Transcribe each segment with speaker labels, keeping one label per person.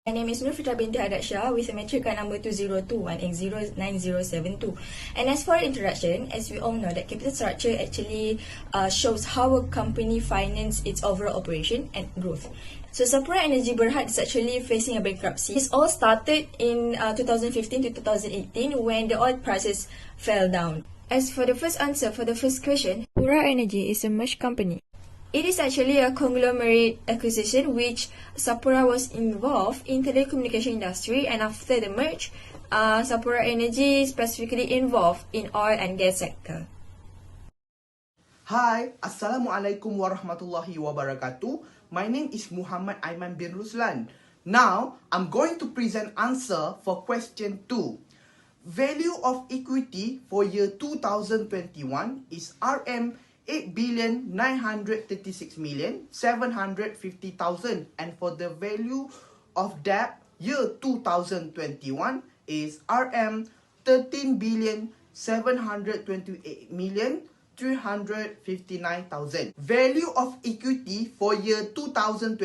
Speaker 1: My name is FITRAH binti with a matric card number 2021X09072. And as for introduction, as we all know that capital structure actually shows how a company finance its overall operation and growth. So Sapura Energy Berhad is actually facing a bankruptcy. This all started in 2015 to 2018 when the oil prices fell down. As for the first answer for the first question, Sapura Energy is a merged company. It is actually a conglomerate acquisition which Sapura was involved in telecommunication industry, and after the merge, Sapura Energy specifically involved in oil and gas sector.
Speaker 2: Hi, Assalamualaikum warahmatullahi wabarakatuh. My name is Muhammad AIMAN bin RUSLAN. Now, I'm going to present answer for question 2. Value of equity for year 2021 is RM 8,936,750,000, and for the value of debt year 2021 is RM 13,728,359,000. Value of equity for year 2020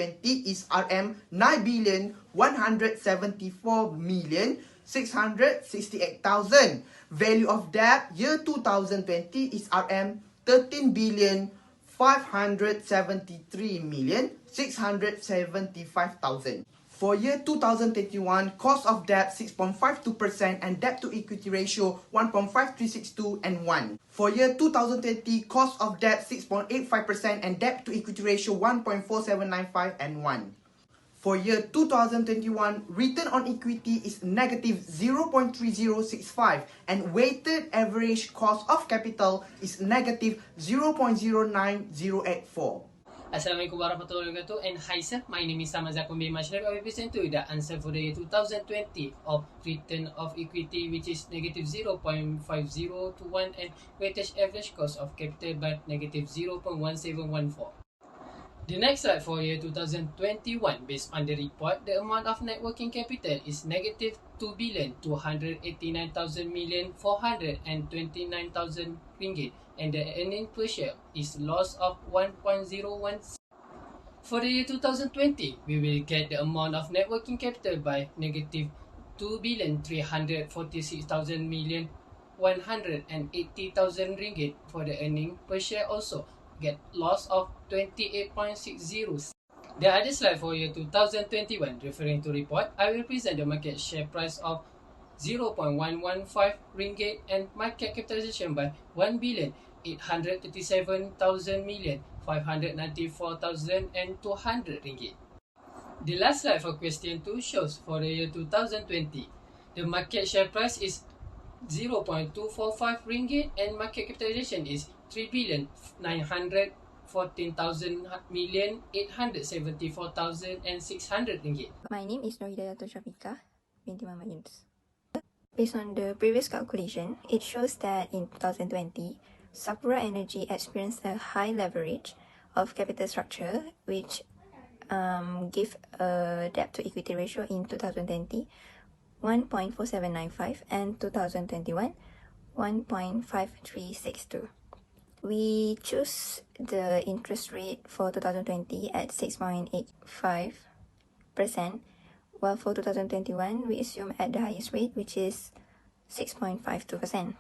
Speaker 2: is RM 9,174,668,000. Value of debt year 2020 is RM 13,573,675,000. For year 2021, cost of debt 6.52% and debt to equity ratio 1.5362 and 1. For year 2020, cost of debt 6.85% and debt to equity ratio 1.4795 and 1. For year 2021, return on equity is negative 0.3065 and weighted average cost of capital is negative 0.09084.
Speaker 3: Assalamualaikum warahmatullahi wabarakatuh, and hi sir, my name is ZAKWAN. I will present to you the answer for the year 2020 of return of equity, which is negative 0.5021 and weighted average cost of capital by negative 0.1714. The next slide for year 2021, based on the report, the amount of net working capital is negative 2,289,000,429,000 ringgit, and the earning per share is loss of 1.01. For the year 2020, we will get the amount of net working capital by negative 2,346,180,000 ringgit. For the earning per share also get loss of 28.60. The other slide for year 2021, referring to report, I will present the market share price of 0.115 ringgit and market capitalization by 1,837,594,200 ringgit. The last slide for question 2 shows for the year 2020, the market share price is 0.245 ringgit and market capitalization is 3,914,874,600 ringgit.
Speaker 1: My name is HIDAYATUL SHAFIQAH binti YUNUS. Based on the previous calculation, it shows that in 2020, Sapura Energy experienced a high leverage of capital structure, which gave a debt to equity ratio in 2020 1.4795 and 2021 1.5362. We choose the interest rate for 2020 at 6.85%, while for 2021 we assume at the highest rate, which is 6.52%.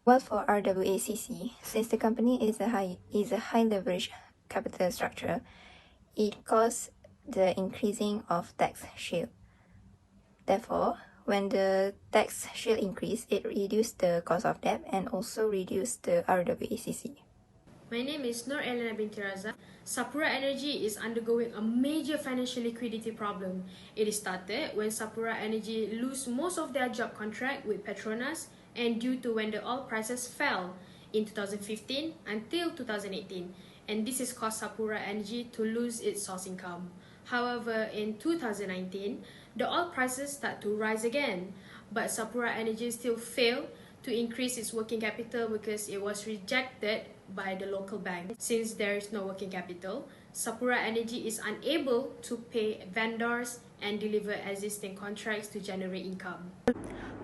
Speaker 1: While for RWACC, since the company is a high leverage capital structure, it caused the increasing of tax shield. Therefore, when the tax shield increased, it reduced the cost of debt and also reduced the RWACC.
Speaker 4: My name is ELLYANA binti RAZAK. Sapura Energy is undergoing a major financial liquidity problem. It started when Sapura Energy lose most of their job contract with Petronas and due to when the oil prices fell in 2015 until 2018. And this has caused Sapura Energy to lose its source income. However, in 2019, the oil prices start to rise again, but Sapura Energy still failed to increase its working capital because it was rejected by the local bank. Since there is no working capital, Sapura Energy is unable to pay vendors and deliver existing contracts to generate income.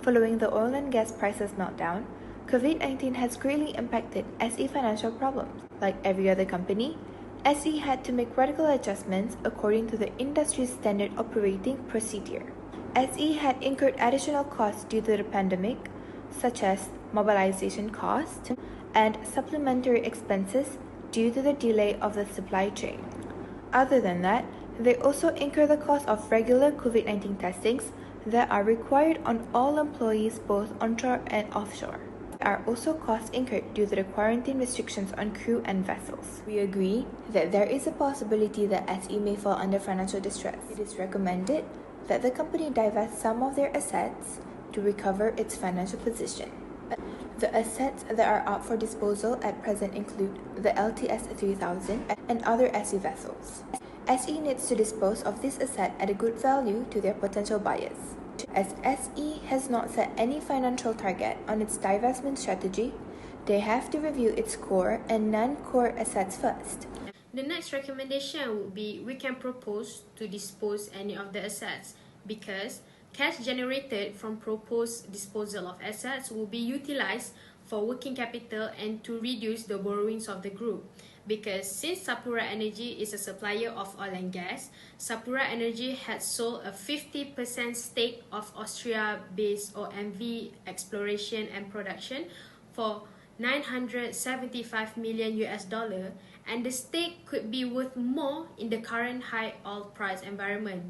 Speaker 5: Following the oil and gas prices meltdown, COVID-19 has greatly impacted SE financial problems. Like every other company, SE had to make radical adjustments according to the industry's standard operating procedure. SE had incurred additional costs due to the pandemic, such as mobilization costs and supplementary expenses due to the delay of the supply chain. Other than that, they also incur the cost of regular COVID-19 testings that are required on all employees both onshore and offshore. There are also costs incurred due to the quarantine restrictions on crew and vessels. We agree that there is a possibility that SE may fall under financial distress. It is recommended that the company divest some of their assets to recover its financial position. The assets that are up for disposal at present include the LTS 3000 and other SE vessels. SE needs to dispose of this asset at a good value to their potential buyers. As SE has not set any financial target on its divestment strategy, they have to review its core and non-core assets first.
Speaker 4: The next recommendation would be we can propose to dispose any of the assets because cash generated from proposed disposal of assets will be utilized for working capital and to reduce the borrowings of the group. Because since Sapura Energy is a supplier of oil and gas, Sapura Energy had sold a 50% stake of Austria-based OMV exploration and production for $975 million and the stake could be worth more in the current high oil price environment.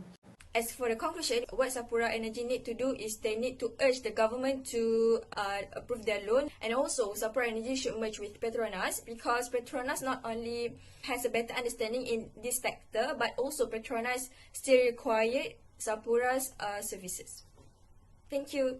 Speaker 1: As for the conclusion, what Sapura Energy need to do is they need to urge the government to approve their loan, and also Sapura Energy should merge with Petronas because Petronas not only has a better understanding in this sector, but also Petronas still require Sapura's services. Thank you.